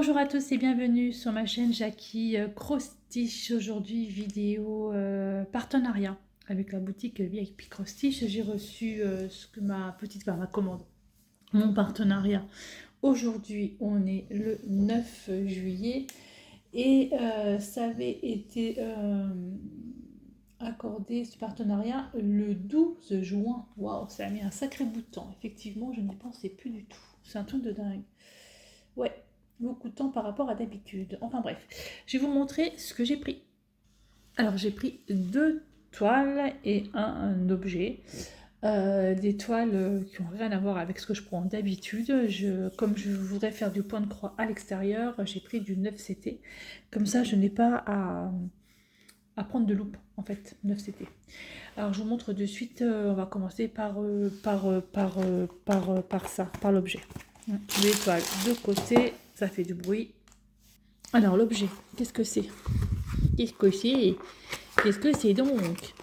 Bonjour à tous et bienvenue sur ma chaîne Jackie Crostiche. Aujourd'hui, vidéo partenariat avec la boutique VIP Crostiche. J'ai reçu ce que ma commande, mon partenariat. Aujourd'hui, on est le 9 juillet et ça avait été accordé ce partenariat le 12 juin. Waouh, ça a mis un sacré bout de temps. Effectivement, je n'y pensais plus du tout. C'est un truc de dingue. Ouais, beaucoup de temps par rapport à d'habitude. Enfin bref, je vais vous montrer ce que j'ai pris. Alors j'ai pris 2 toiles et un objet. Des toiles qui n'ont rien à voir avec ce que je prends d'habitude. Comme je voudrais faire du point de croix à l'extérieur, j'ai pris du 9CT. Comme ça, je n'ai pas à prendre de loupe, en fait, 9CT. Alors je vous montre de suite, on va commencer par ça, par l'objet. L'étoile de côté, ça fait du bruit. Alors l'objet, qu'est-ce que c'est? Qu'est-ce que c'est donc?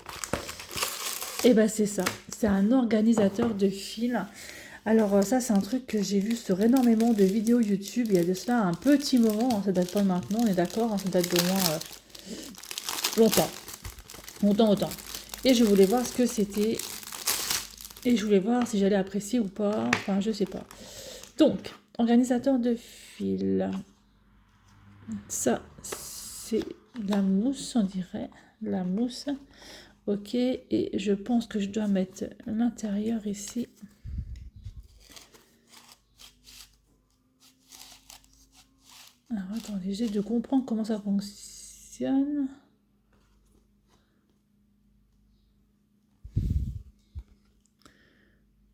Eh ben c'est ça, c'est un organisateur de fils. Alors ça c'est un truc que j'ai vu sur énormément de vidéos YouTube, il y a de cela un petit moment, hein, ça date pas de maintenant, on est d'accord, hein, ça date de moins longtemps. Et je voulais voir ce que c'était, et je voulais voir si j'allais apprécier ou pas, enfin je sais pas. Donc, organisateur de fils. Ça, c'est la mousse, on dirait. La mousse. Ok, et je pense que je dois mettre l'intérieur ici. Alors, attendez, j'ai de comprendre comment ça fonctionne.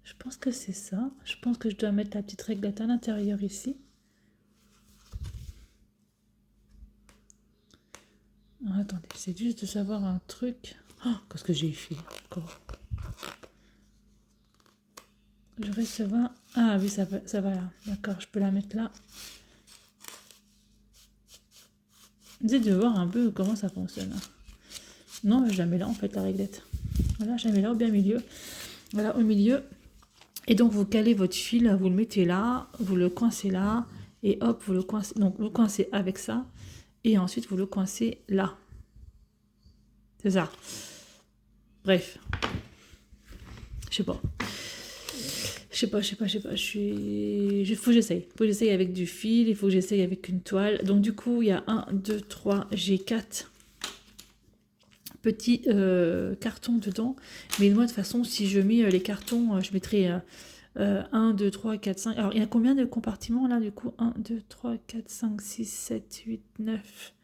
Je pense que c'est ça. Je pense que je dois mettre la petite réglette à l'intérieur ici. Alors, attendez, c'est juste de savoir un truc. Oh, qu'est-ce que j'ai fait encore? Je vais recevoir. Ah oui, ça va là. D'accord, je peux la mettre là. Essayez de voir un peu comment ça fonctionne. Non, je la mets là en fait, la réglette. Voilà, je la mets là au bien milieu. Voilà, au milieu. Et donc, vous calez votre fil, vous le mettez là, vous le coincez là, et hop, vous le coincez. Donc, vous coincez avec ça, et ensuite, vous le coincez là. C'est ça. Bref. Je sais pas. Il faut que j'essaye avec du fil, il faut que j'essaye avec une toile. Donc, du coup, il y a 1, 2, 3, j'ai 4 petits cartons dedans. Mais moi, de toute façon, si je mets les cartons, je mettrai 1, 2, 3, 4, 5. Alors, il y a combien de compartiments là, du coup? 1, 2, 3, 4, 5, 6, 7, 8, 9,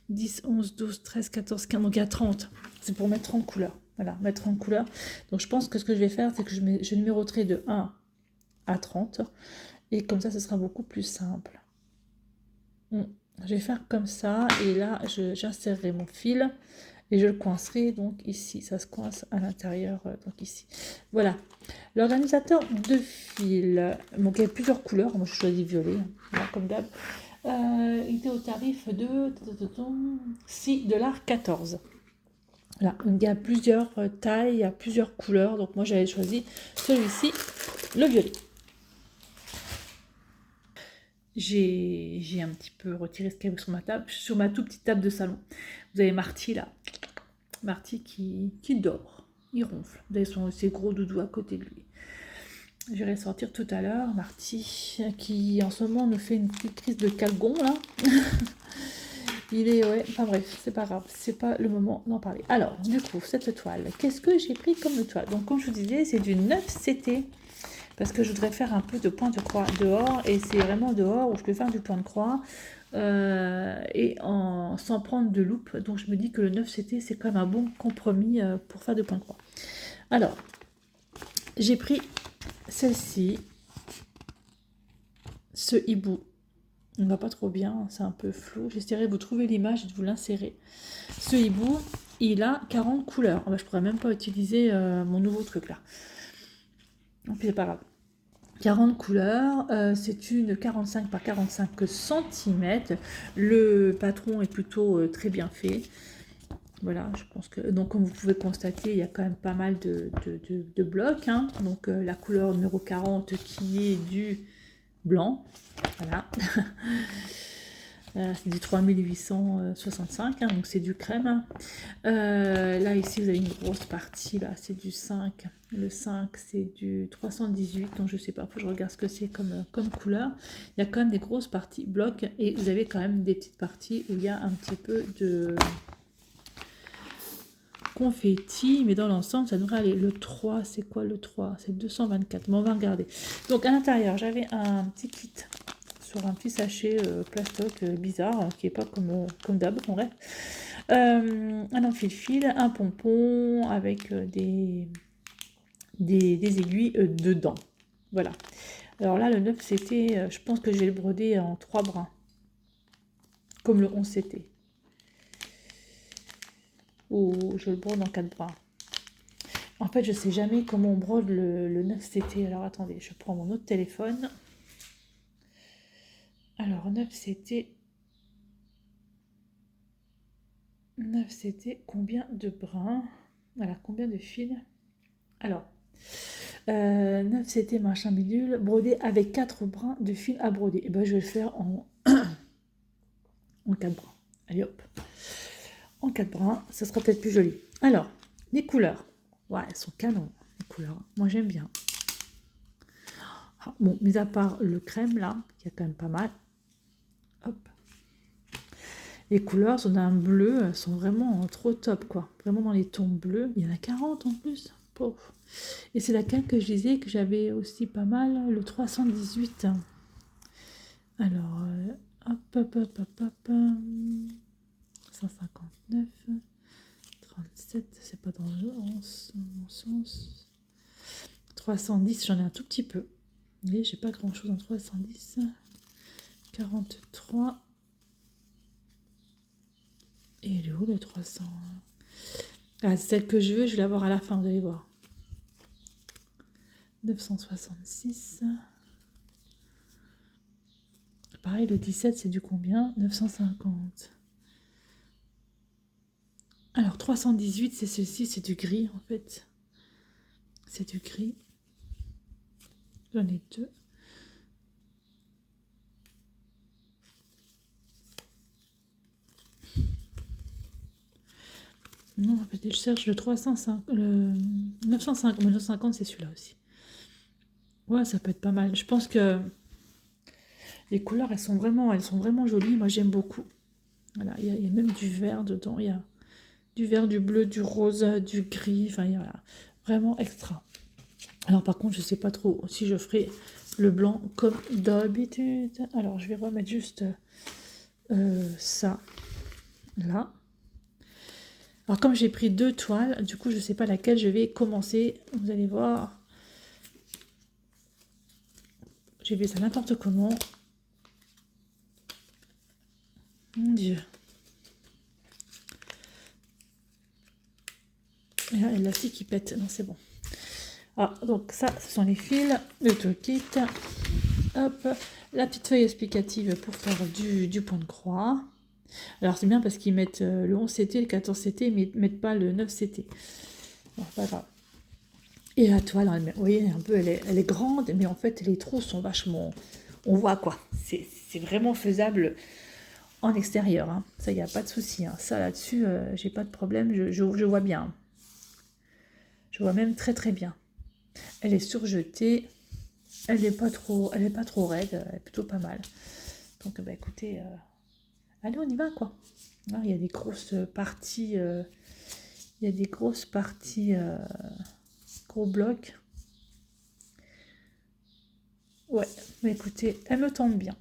10, 11, 12, 13, 14, 15. Donc, il y a 30. C'est pour mettre 30 couleurs. Voilà, mettre 30 couleurs. Donc, je pense que ce que je vais faire, c'est que je numéroterai de 1 à 30. Et comme ça, ce sera beaucoup plus simple. Je vais faire comme ça. Et là, j'insérerai mon fil. Et je le coincerai donc ici. Ça se coince à l'intérieur, donc ici. Voilà. L'organisateur de fil. Donc, il y a plusieurs couleurs. Moi, je choisis violet, hein, comme d'hab. Il était au tarif de 6,14 $. Là, il y a plusieurs tailles, il y a plusieurs couleurs. Donc, moi, j'avais choisi celui-ci, le violet. J'ai un petit peu retiré ce qu'il y avait sur ma table, sur ma toute petite table de salon. Vous avez Marty là. Marty qui dort. Il ronfle. Vous avez ses gros doudous à côté de lui. Je vais sortir tout à l'heure. Marty qui en ce moment nous fait une petite crise de calgon là. Il est, ouais, enfin bref, c'est pas grave, c'est pas le moment d'en parler. Alors, du coup, cette toile, qu'est-ce que j'ai pris comme toile? Donc, comme je vous disais, c'est du 9CT, parce que je voudrais faire un peu de point de croix dehors, et c'est vraiment dehors où je peux faire du point de croix, sans prendre de loupe. Donc, je me dis que le 9CT, c'est quand même un bon compromis pour faire de point de croix. Alors, j'ai pris celle-ci, ce hibou. On ne va pas trop bien, c'est un peu flou. J'essaierai de vous trouver l'image et de vous l'insérer. Ce hibou, il a 40 couleurs. Je pourrais même pas utiliser mon nouveau truc là. Donc c'est pas grave. 40 couleurs, c'est une 45 par 45 cm. Le patron est plutôt très bien fait. Voilà, je pense que... Donc, comme vous pouvez constater, il y a quand même pas mal de blocs. Hein. Donc, la couleur numéro 40 qui est du blanc. Voilà. C'est du 3865, hein, donc c'est du crème. Là, ici, vous avez une grosse partie, là, c'est du 5. Le 5, c'est du 318, donc je sais pas, faut que je regarde ce que c'est comme couleur. Il y a quand même des grosses parties blocs, et vous avez quand même des petites parties où il y a un petit peu de confetti, mais dans l'ensemble, ça devrait aller. Le 3, c'est quoi le 3? C'est 224, mais on va regarder. Donc, à l'intérieur, j'avais un petit kit sur un petit sachet plastoc bizarre, qui est pas comme d'hab, en vrai. Un enfile-fil, un pompon avec des aiguilles dedans. Voilà. Alors là, le 9 c'était, je pense que je vais le broder en 3 brins, comme le 11 c'était. Ou je le brode en 4 brins. En fait, je sais jamais comment on brode le 9 c'était. Alors attendez, je prends mon autre téléphone. Alors 9 c'était combien de brins? Voilà, combien de fils? Alors, 9 c'était machin bidule, brodé avec 4 brins de fil à broder. Et ben je vais le faire en 4 brins. Allez hop. En 4 brins, ça sera peut-être plus joli. Alors, les couleurs. Ouais, elles sont canon, les couleurs. Moi j'aime bien. Ah, bon, mis à part le crème là, qui est quand même pas mal. Hop. Les couleurs sont d'un bleu, elles sont vraiment trop top quoi. Vraiment dans les tons bleus. Il y en a 40 en plus. Pauvre. Et c'est laquelle que je disais que j'avais aussi pas mal, le 318. Alors, hop, 159, 37, c'est pas dans le bon sens. 310, j'en ai un tout petit peu. Vous voyez, j'ai pas grand chose en 310. 43. Et elle est où le 300? Ah, celle que je veux, je vais l'avoir à la fin, vous allez voir. 966. Pareil, le 17, c'est du combien? 950. Alors, 318, c'est ceci, c'est du gris, en fait. C'est du gris. J'en ai 2. Non, en fait, je cherche le 305, le 950. 950, c'est celui-là aussi. Ouais, ça peut être pas mal. Je pense que les couleurs, elles sont vraiment jolies. Moi, j'aime beaucoup. Voilà, il y a même du vert dedans. Il y a du vert, du bleu, du rose, du gris. Enfin, il y a vraiment extra. Alors, par contre, je sais pas trop si je ferai le blanc comme d'habitude. Alors, je vais remettre juste ça là. Alors, comme j'ai pris 2 toiles, du coup, je sais pas laquelle je vais commencer. Vous allez voir. J'ai fait ça n'importe comment. Mon Dieu. Et là, la scie qui pète. Non, c'est bon. Ah, donc ça, ce sont les fils, le toolkit. Hop, la petite feuille explicative pour faire du point de croix. Alors, c'est bien parce qu'ils mettent le 11CT, le 14CT, mais ils ne mettent pas le 9CT. Bon, pas grave. Et la toile, vous voyez, un peu, elle est grande, mais en fait, les trous sont vachement... On voit quoi. C'est vraiment faisable en extérieur. Hein. Ça, il n'y a pas de souci. Hein. Ça, là-dessus, j'ai pas de problème. Je vois bien. Je vois même très très bien. Elle est surjetée. Elle n'est pas trop raide. Elle est plutôt pas mal. Donc, bah, écoutez, allez, on y va, quoi. Alors, il y a des grosses parties... gros blocs. Ouais, mais écoutez, elle me tente bien.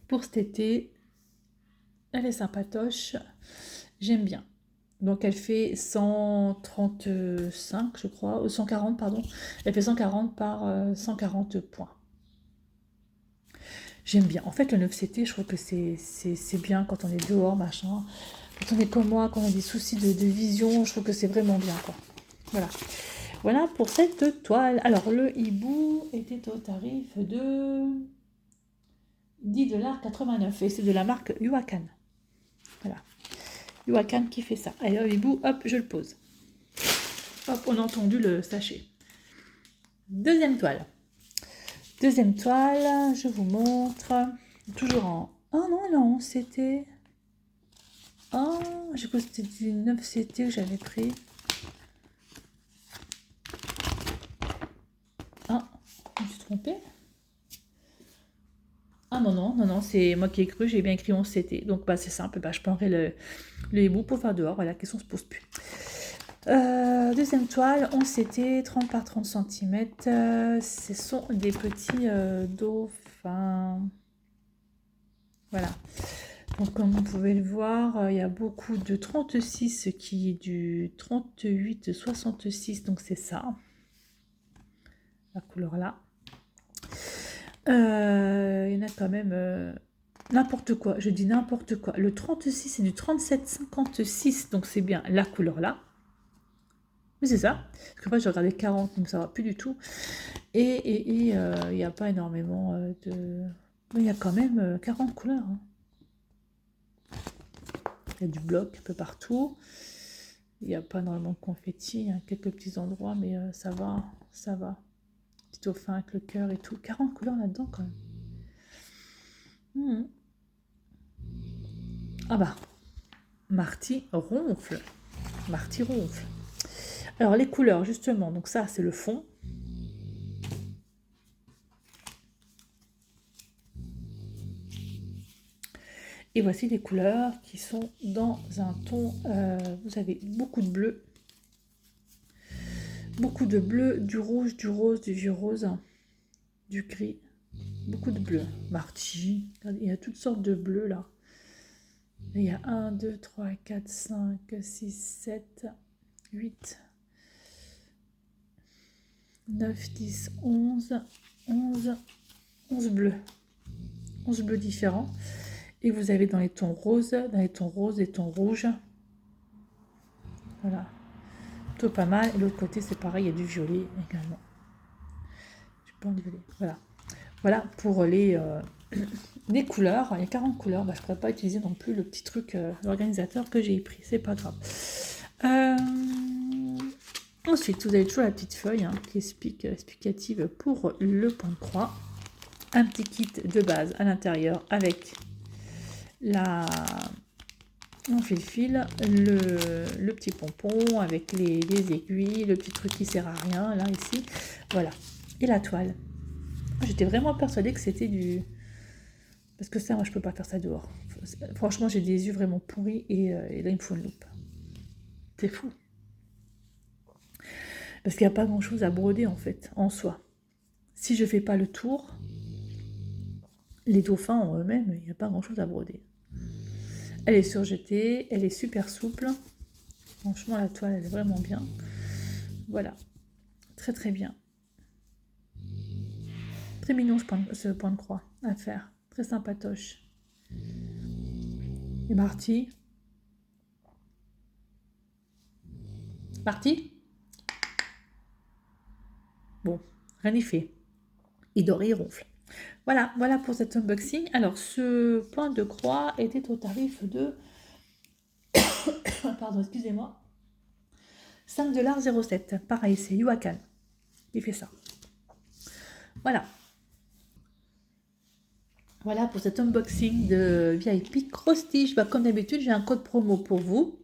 Pour cet été, elle est sympatoche. J'aime bien. Donc elle fait 135, je crois, ou 140, pardon. Elle fait 140 par 140 points. J'aime bien. En fait, le 9CT, je trouve que c'est bien quand on est dehors, machin. Quand on est comme moi, quand on a des soucis de vision, je trouve que c'est vraiment bien, quoi. Voilà. Voilà pour cette toile. Alors, le hibou était au tarif de 10,89 $ et c'est de la marque Yuakan. Voilà. Yuakan qui fait ça. Allez, le hibou, hop, je le pose. Hop, on a entendu le sachet. Deuxième toile. Deuxième toile, je vous montre. Toujours en... Oh non, non, c'était... Oh, je crois que c'était du 9CT que j'avais pris. Ah, je me suis trompée. Ah non, non, non, non, c'est moi qui ai cru, j'ai bien écrit 11CT. Donc bah, c'est simple, bah, je prendrai le hibou pour faire dehors. Voilà, la question se pose plus. Deuxième toile, 11CT, 30 par 30 cm. Ce sont des petits dauphins. Voilà. Donc comme vous pouvez le voir, il y a beaucoup de 36 qui est du 38-66, donc c'est ça. La couleur là. Il y en a quand même n'importe quoi, je dis n'importe quoi. Le 36 c'est du 37-56, donc c'est bien la couleur là. Oui, c'est ça. Parce que moi, j'ai regardé 40, donc ça va plus du tout. Et il n'y a pas énormément de... Mais il y a quand même 40 couleurs. Hein. Il y a du bloc un peu partout. Il n'y a pas énormément de confetti. Il y a quelques petits endroits, mais ça va. Ça va. Petit dauphin avec le cœur et tout. 40 couleurs là-dedans, quand même. Ah bah. Marty ronfle. Marty ronfle. Alors, les couleurs, justement. Donc ça, c'est le fond. Et voici les couleurs qui sont dans un ton, vous avez beaucoup de bleu, du rouge, du rose, du vieux rose, du gris, beaucoup de bleu. Marty, il y a toutes sortes de bleus là. Il y a 1, 2, 3, 4, 5, 6, 7, 8, 9, 10, 11 bleus. 11 bleus différents. Et vous avez dans les tons roses, les tons rouges. Voilà. Plutôt pas mal. Et l'autre côté, c'est pareil, il y a du violet également. Je prends du violet. Voilà. Voilà pour les couleurs. Il y a 40 couleurs. Bah, je ne pourrais pas utiliser non plus le petit truc, l'organisateur que j'ai pris. C'est pas grave. Ensuite, vous avez toujours la petite feuille qui explique, explicative pour le point de croix. Un petit kit de base à l'intérieur avec on fait le fil, le petit pompon avec les aiguilles, le petit truc qui sert à rien, là, ici. Voilà. Et la toile. J'étais vraiment persuadée que c'était du... Parce que ça, moi, je peux pas faire ça dehors. Franchement, j'ai des yeux vraiment pourris et là, il me faut une loupe. C'est fou. Parce qu'il n'y a pas grand-chose à broder, en fait, en soi. Si je fais pas le tour, les dauphins en eux-mêmes, il n'y a pas grand-chose à broder. Elle est surjetée, elle est super souple. Franchement, la toile, elle est vraiment bien. Voilà. Très, très bien. Très mignon, ce point de croix à faire. Très sympatoche. Et Marty. Marty? Bon, rien n'y fait. Il dort et il ronfle. Voilà, voilà pour cet unboxing. Alors, ce point de croix était au tarif de... Pardon, excusez-moi. 5,07 $. Pareil, c'est Yuakan qui fait ça. Voilà. Voilà pour cet unboxing de VIP Cross-Stitch. Bah, comme d'habitude, j'ai un code promo pour vous.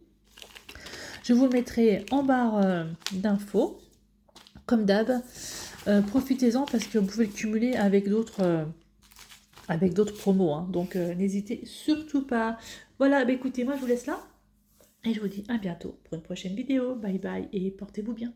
Je vous le mettrai en barre d'infos, comme d'hab. Profitez-en parce que vous pouvez le cumuler avec d'autres promos. Hein. Donc, n'hésitez surtout pas. Voilà, bah, écoutez, moi, je vous laisse là. Et je vous dis à bientôt pour une prochaine vidéo. Bye bye et portez-vous bien.